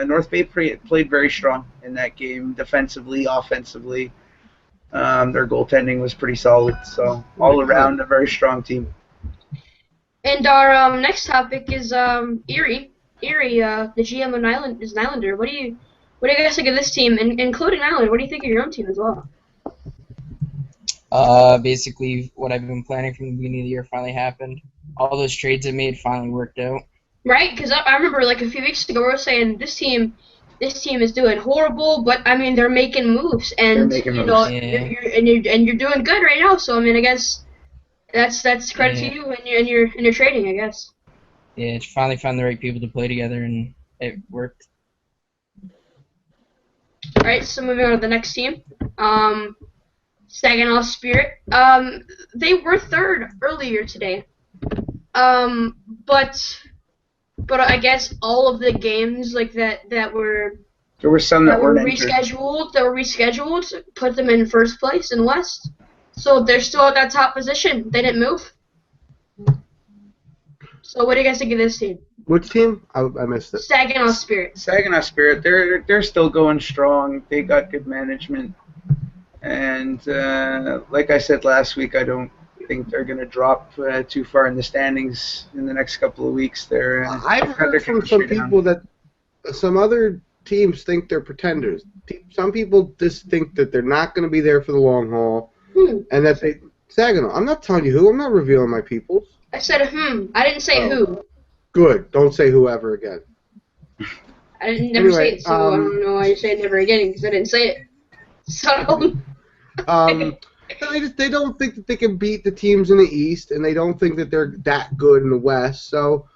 North Bay played very strong in that game, defensively, offensively. Their goaltending was pretty solid. So all around, a very strong team. And our next topic is Erie. Erie, the GM of Nylander. What do you guys think of this team, including Nylander? What do you think of your own team as well? Basically, what I've been planning from the beginning of the year finally happened. All those trades I made finally worked out. Right, because I remember like a few weeks ago we were saying this team is doing horrible, but I mean they're making moves, and They're making you know, moves. you're doing good right now. So I mean, I guess that's credit to you and your trading, I guess. Yeah, it's finally found the right people to play together, and it worked. All right, so moving on to the next team. Saginaw Spirit. They were third earlier today. But I guess all of the games like that were There were some that weren't entered. rescheduled, put them in first place in West. So they're still at that top position. They didn't move. So what do you guys think of this team? Which team? I missed it. Saginaw Spirit. Saginaw Spirit, they're still going strong. They got good management, and like I said last week, I don't think they're going to drop too far in the standings in the next couple of weeks. I've heard from some people that some other teams think they're pretenders. Some people just think that they're not going to be there for the long haul. and that they Saginaw. I'm not telling you who. I'm not revealing my people. I said I didn't say who. Good. Don't say whoever again. I didn't never say it, so I don't know why you say it never again because I didn't say it. So. They don't think that they can beat the teams in the East, and they don't think that they're that good in the West. So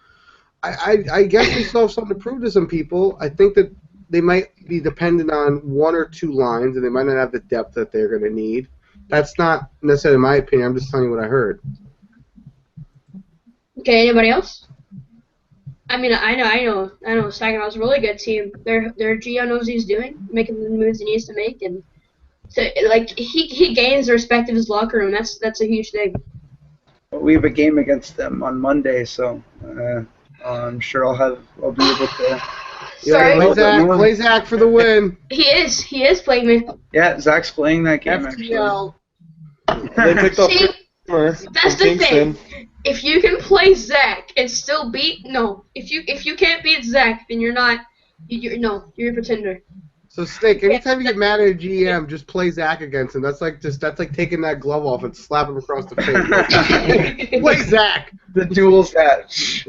I guess they still have something to prove to some people. I think that they might be dependent on one or two lines, and they might not have the depth that they're going to need. That's not necessarily my opinion. I'm just telling you what I heard. Okay, anybody else? I mean, I know. Saginaw's a really good team. Their GM knows what he's doing, making the moves he needs to make, and so like he gains the respect of his locker room. That's a huge thing. We have a game against them on Monday, so I'm sure I'll be able to. Sorry. Play Zach for the win. He is playing me. Yeah, Zach's playing that game actually. They picked up. See, that's the thing. If you can play Zach and still if you can't beat Zach, then you're a pretender. So Snake, anytime you get mad at a GM, just play Zach against him. That's like taking that glove off and slapping him across the face. Play Zach. The dual match.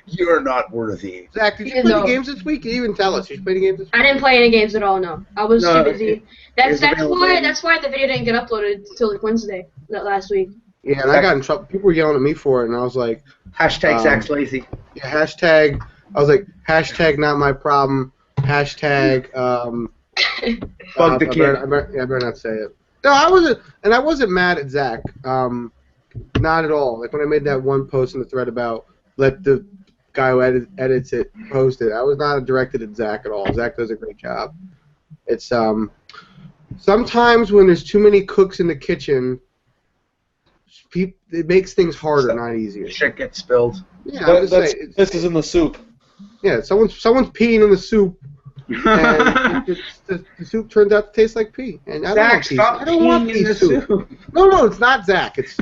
You are not worthy. Zach, did you play the games this week? You didn't even tell us. Did you play the games this week? I didn't play any games at all. No, I was too busy. That's why the video didn't get uploaded until like Wednesday last week. Yeah, and I got in trouble. People were yelling at me for it, and I was like, hashtag Zach's lazy. Yeah, hashtag. I was like, hashtag not my problem. Hashtag. Bug the kid. I better not say it. No, I wasn't mad at Zach. Not at all. Like when I made that one post in the thread about let the guy who edits it post it. I was not directed at Zach at all. Zach does a great job. It's sometimes when there's too many cooks in the kitchen, it makes things harder, not easier. Shit gets spilled. Yeah, this is in the soup. Yeah, someone's peeing in the soup, and the soup turns out to taste like pee. And I don't want pea soup. No, it's not Zach. It's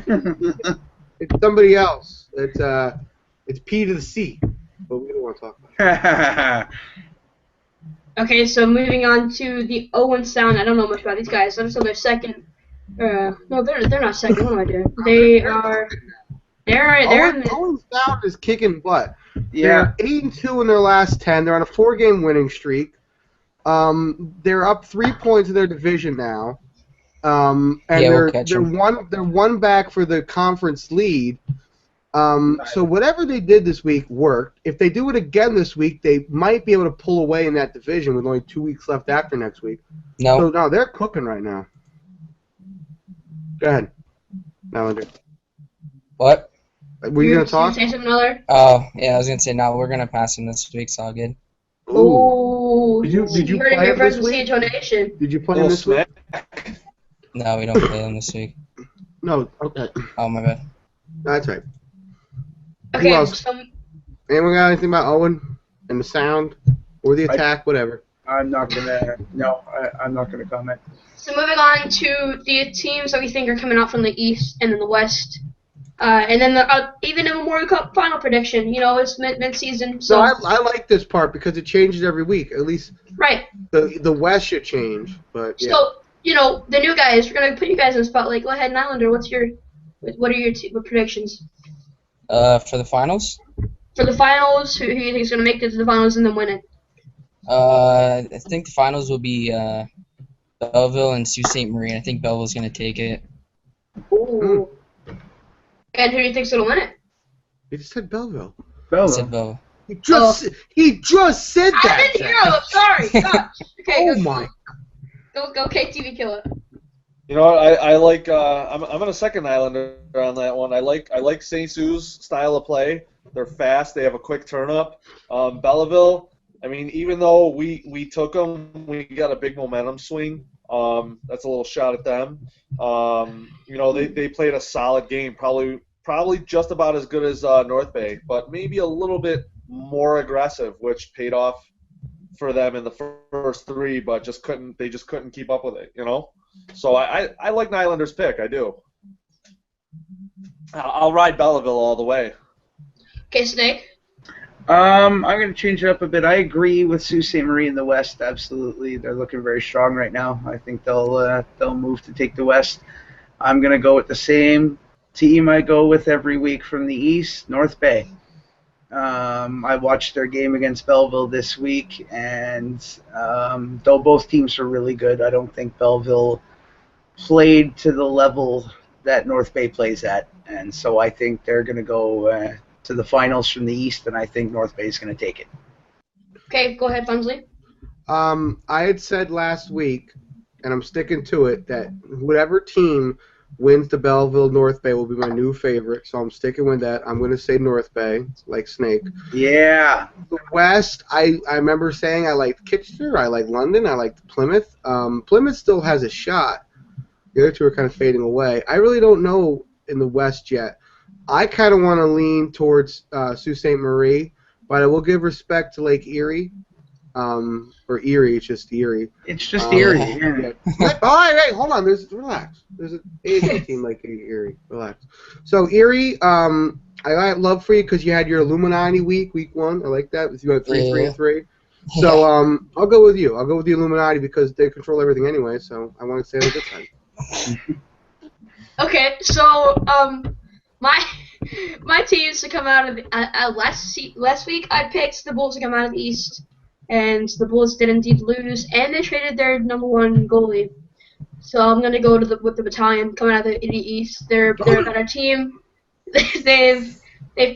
somebody else. It's P to the C, but we don't want to talk about it. Okay, so moving on to the Owen Sound. I don't know much about these guys. I just know they're second. No, they're not second. What am I doing? They're Owen Sound is kicking butt. Yeah. They're 8-2 in their last 10. They're on a 4-game winning streak. They're up 3 points in their division now. And they're one back for the conference lead. So whatever they did this week worked. If they do it again this week, they might be able to pull away in that division with only 2 weeks left after next week. So no, they're cooking right now. Go ahead, Nylander. What? Were you gonna talk? Say something, Nylander? Oh, yeah, I was gonna say no. We're gonna pass him this week. It's all good. Ooh. Did you heard play your him friends this in week? CHL Nation. Did you play him this week? No, we don't play him this week. No. Okay. Oh, my bad. That's right. Okay. Who else? Anyone got anything about Owen and the sound or the attack, whatever? I'm not gonna. No, I'm not gonna comment. So moving on to the teams that we think are coming out from the East and then the West, and then even a Memorial Cup final prediction. You know, it's mid-season. So I like this part because it changes every week. At least right. The West should change, but yeah. So you know the new guys. We're gonna put you guys in the spotlight. Go ahead, Nylander. What are your predictions? For the finals? For the finals, who you think is gonna make it to the finals and then win it? I think the finals will be Belleville and Sault Ste. Marie. I think Belleville's going to take it. Ooh. And who do you think's going to win it? He just said Belleville. I said Belleville. He just said that. I didn't hear him. Sorry. Gosh. Okay, my. Go KTV Killa. You know what? I like. I'm gonna second Nylander on that one. I like St. Sue's style of play. They're fast. They have a quick turn up. Belleville. I mean, even though we took them, we got a big momentum swing. That's a little shot at them. You know, they played a solid game, probably just about as good as North Bay, but maybe a little bit more aggressive, which paid off for them in the first three, but they just couldn't keep up with it. You know, so I like Nylander's pick. I do. I'll ride Belleville all the way. Okay, Snake. I'm going to change it up a bit. I agree with Sault Ste. Marie in the West. Absolutely, they're looking very strong right now. I think they'll move to take the West. I'm going to go with the same team I go with every week from the East, North Bay. I watched their game against Belleville this week, and though both teams were really good, I don't think Belleville played to the level that North Bay plays at. And so I think they're going to go to the finals from the East, and I think North Bay is going to take it. Okay, go ahead, Funsley. I had said last week, and I'm sticking to it, that whatever team wins the Belleville North Bay will be my new favorite, so I'm sticking with that. I'm going to say North Bay, like Snake. Yeah. The West, I remember saying I liked Kitchener, I liked London, I liked Plymouth. Plymouth still has a shot. The other two are kind of fading away. I really don't know in the West yet. I kind of want to lean towards Sault Ste. Marie, but I will give respect to Lake Erie. Or Erie, it's just Erie. It's just Erie. Yeah. Oh, hey, hold on. Relax. There's an AHL team like Erie. Relax. So Erie, I got love for you because you had your Illuminati week 1. I like that. You had 3-3-3. So I'll go with you. I'll go with the Illuminati because they control everything anyway. So I want to say it a good time. Okay, so my teams to come out of last week, I picked the Bulls to come out of the East, and the Bulls did indeed lose, and they traded their #1 goalie. So I'm gonna go with the Battalion coming out of the East. They're a better team. they've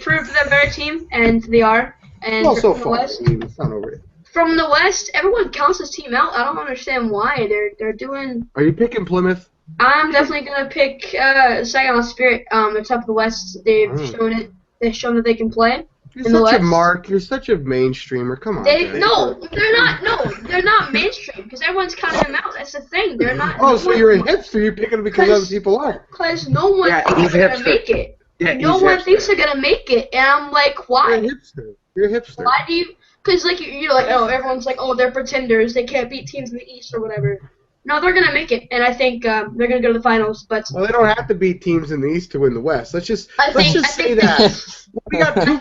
proved they're a better team, and they are. And well, so from far, the West, it's not over yet. From the West, everyone counts this team out. I don't understand why they're doing. Are you picking Plymouth? I'm definitely gonna pick Saginaw Spirit. The top of the West. They've shown it. They've shown that they can play. You're such a mark. You're such a mainstreamer. Come on. They're not. No, they're not mainstream because everyone's counting them out. That's the thing. They're not. Oh, so you're a hipster. You're picking them because other people are. Because no one thinks they're gonna make it. Yeah, no one thinks they're gonna make it, and I'm like, why? You're a hipster. Why do you? Because like you're like, oh, everyone's like, oh, they're pretenders. They can't beat teams in the East or whatever. No, they're gonna make it, and I think they're gonna go to the finals. But well, they don't have to beat teams in the East to win the West. Let's just say that. We got two.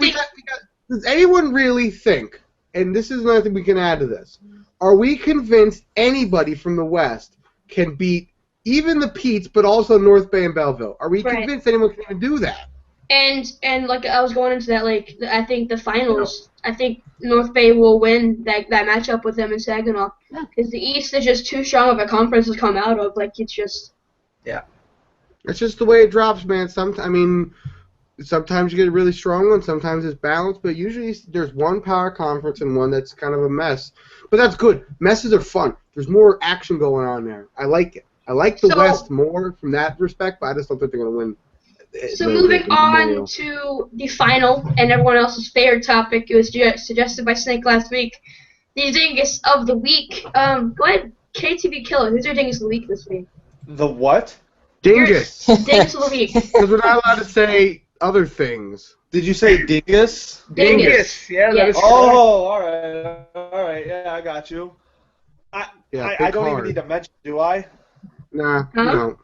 Does anyone really think? And this is another thing we can add to this. Are we convinced anybody from the West can beat even the Petes, but also North Bay and Belleville? Are we convinced anyone can even do that? And like I was going into that, like I think the finals. I think North Bay will win that matchup with them in Saginaw. Because the East is just too strong of a conference to come out of. Like, it's just... Yeah. It's just the way it drops, man. Sometimes you get a really strong one, sometimes it's balanced, but usually there's one power conference and one that's kind of a mess. But that's good. Messes are fun. There's more action going on there. I like it. I like the West more from that respect, but I just don't think they're going to win. So moving on to the final and everyone else's favorite topic, it was suggested by Snake last week, the dingus of the week. Go ahead, KTV Killer. Who's your dingus of the week this week? The what? Dingus. Dingus of the week. Because we're not allowed to say other things. Did you say dingus? Dingus. Yeah. That is all right. Yeah, I got you. I don't even need to mention, do I? Nah, you don't.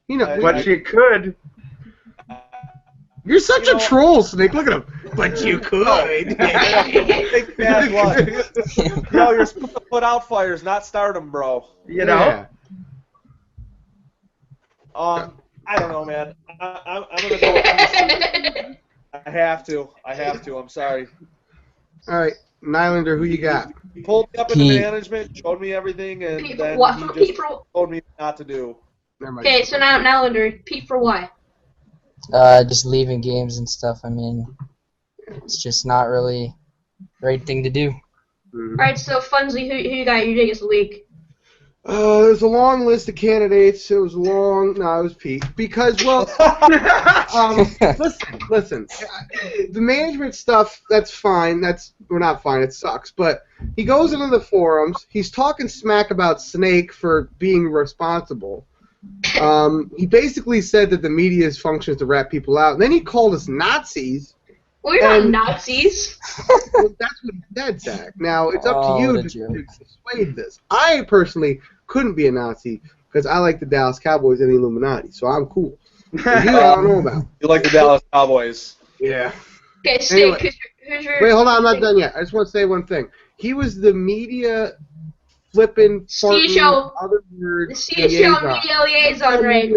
You know, but you could. You're such a troll, Snake. Look at him. But you could. Big bad luck. You're supposed to put out fires, not start them, bro. You know? Yeah. I don't know, man. I'm going to go with DC. I have to. I'm sorry. All right. Nylander, who you got? He pulled me up in the management, showed me everything, and then he just told me not to do. Okay, so now Nylander, Pete for why? Just leaving games and stuff. I mean, it's just not really the right thing to do. All right, so Funsley, who you got your dingus of the week? There's a long list of candidates. It was long. No, it was Pete. Because, well, listen. The management stuff, that's fine. We're not fine. It sucks. But he goes into the forums. He's talking smack about Snake for being responsible. He basically said that the media's function is to rat people out. And then he called us Nazis. We're not Nazis. Well, that's what he said, Zach. Now, it's up to you to persuade this. I personally couldn't be a Nazi because I like the Dallas Cowboys and the Illuminati, so I'm cool. But you, I don't know about. You like the Dallas Cowboys? Yeah. Okay, Snake, Who's your? Wait, hold on, I'm not done yet. I just want to say one thing. He was the media flipping, farting, CHL, other word the CHL media liaison, right.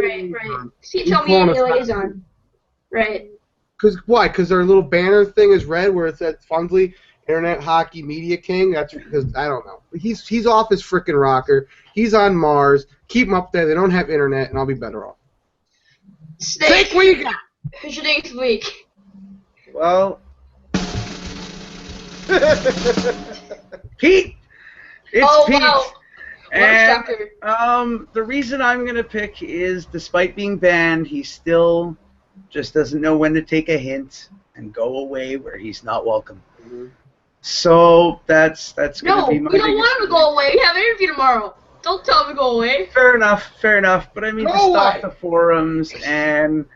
CHL media liaison, right. Because why? Because their little banner thing is red where it says Funsley, Internet Hockey Media King. That's because I don't know. He's off his frickin' rocker. He's on Mars. Keep him up there. They don't have internet, and I'll be better off. Snake, what you got? Who's your next week? Well, Pete. It's Pete. Wow. And the reason I'm going to pick is, despite being banned, he still just doesn't know when to take a hint and go away where he's not welcome. Mm-hmm. So that's going to be my we don't want him to go away. We have an interview tomorrow. Don't tell him to go away. Fair enough. But I mean, just off the forums and,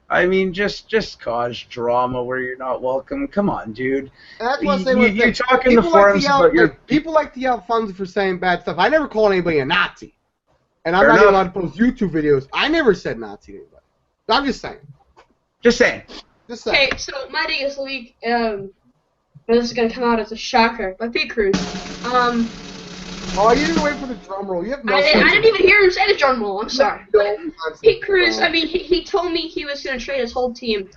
I mean, just cause drama where you're not welcome. Come on, dude. And that's what I say one thing. You're talking the forums about your... People like to yell Funsley for saying bad stuff. I never called anybody a Nazi. And I'm not even allowed to post YouTube videos. I never said Nazi to anybody. I'm just saying. Just saying. Okay, so my day this week, this is going to come out as a shocker, but Pete Cruz. Oh, you didn't wait for the drum roll. You have no I didn't even hear him say the drum roll. I'm sorry. Pete Cruz, I mean, he told me he was going to trade his whole team,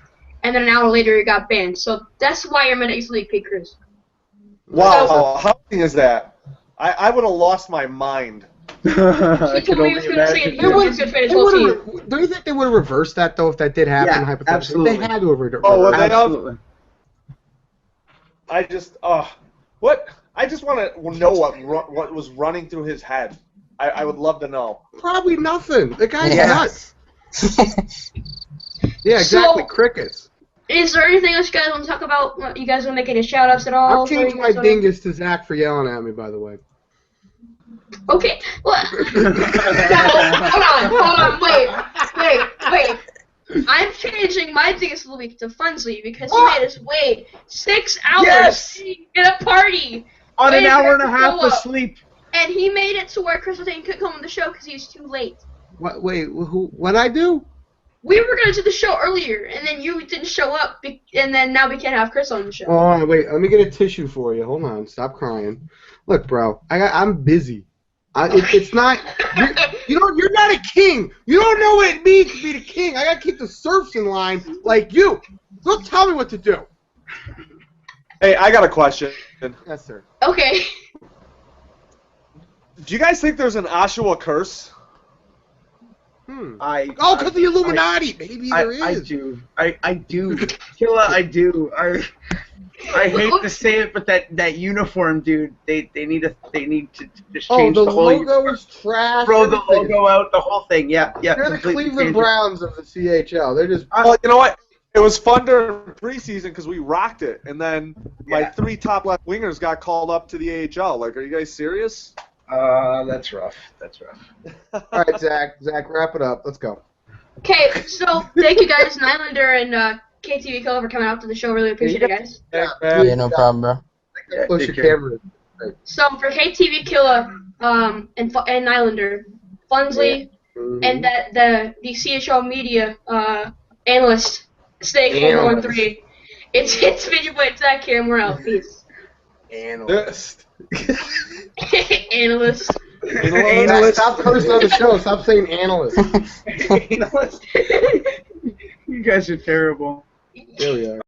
and then an hour later he got banned. So that's why you're my next league, Pete Cruz. Wow, how is that? I would have lost my mind. He told me he was going to say he was going to trade his whole team. Do you think they would have reversed that, though, if that did happen? Yeah, hypothetically? absolutely. They had to have reversed Oh, well, Absolutely. I just, what? I just want to know what was running through his head. I would love to know. Probably nothing. The guy's nuts. Yeah, exactly. So, crickets. Is there anything else you guys want to talk about? You guys want to make any shout-outs at all? I'm changing my dingus to Zach for yelling at me, by the way. Okay. Well, hold on. Wait. I'm changing my dingus of the week to Funsley because he made us wait 6 hours in a party. On an hour and a half of sleep. And he made it to where Kris Letang couldn't come on the show because he was too late. What? Wait, what'd I do? We were going to do the show earlier, and then you didn't show up, and then now we can't have Kris on the show. Oh, wait, let me get a tissue for you. Hold on, stop crying. Look, bro, I'm busy. It's not. You're not a king. You don't know what it means to be the king. I gotta keep the serfs in line like you. Don't tell me what to do. Hey, I got a question. Yes, sir. Okay. Do you guys think there's an Oshawa curse? Because of the Illuminati. Maybe there is. I do. Killa, I do. I hate to say it, but that uniform, dude, they need to just change the whole. Oh, the logo is trash. Throw the logo out, the whole thing. Yeah. They're the Cleveland Browns of the CHL. They're just. Well, you know what? It was fun during preseason because we rocked it, and then my 3 top left wingers got called up to the AHL. Like, are you guys serious? That's rough. All right, Zach, wrap it up. Let's go. Okay, so thank you guys, Nylander and KTV Killa, for coming out to the show. Really appreciate it, guys. Yeah, no problem, bro. Push your camera. So for KTV Killa and Nylander, Funsley, and the CHL media analyst, Snake 413. It's been your boy ZachHere, and we're out. Peace. Analyst. Analyst. Analyst. Stop cursing on the show. Stop saying analyst. Analyst. You guys are terrible. There we are.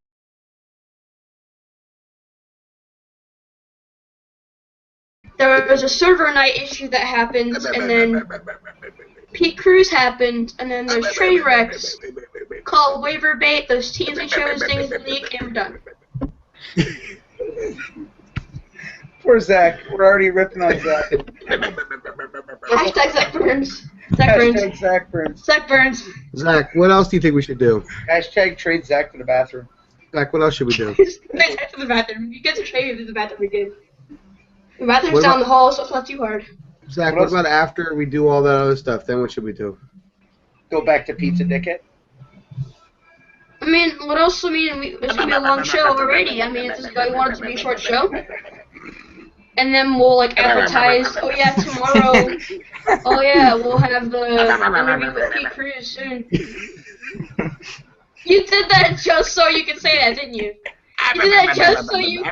There was a server night issue that happened, and then Pete Cruz happened, and then there's train wrecks called waiver bait. Those teams we chose, things in the league, and we're done. Poor Zach. We're already ripping on Zach. Hashtag Zach Burns. Zach Burns. Hashtag Zach Burns. Zach Burns. Zach, what else do you think we should do? Hashtag trade Zach to the bathroom. Zach, what else should we do? Zach to the bathroom. You guys are trading to the bathroom again. The bathroom's down the hall, so it's not too hard. Zach, what about after we do all that other stuff? Then what should we do? Go back to Pizza Dicket. I mean, what else? I mean, it's gonna be a long show already. I mean, it's just, I want it to be a short show. And then we'll like advertise. Oh yeah, tomorrow. Oh yeah, we'll have the interview with Pete Cruz soon. You did that just so you could say that, didn't you? You did that just so you.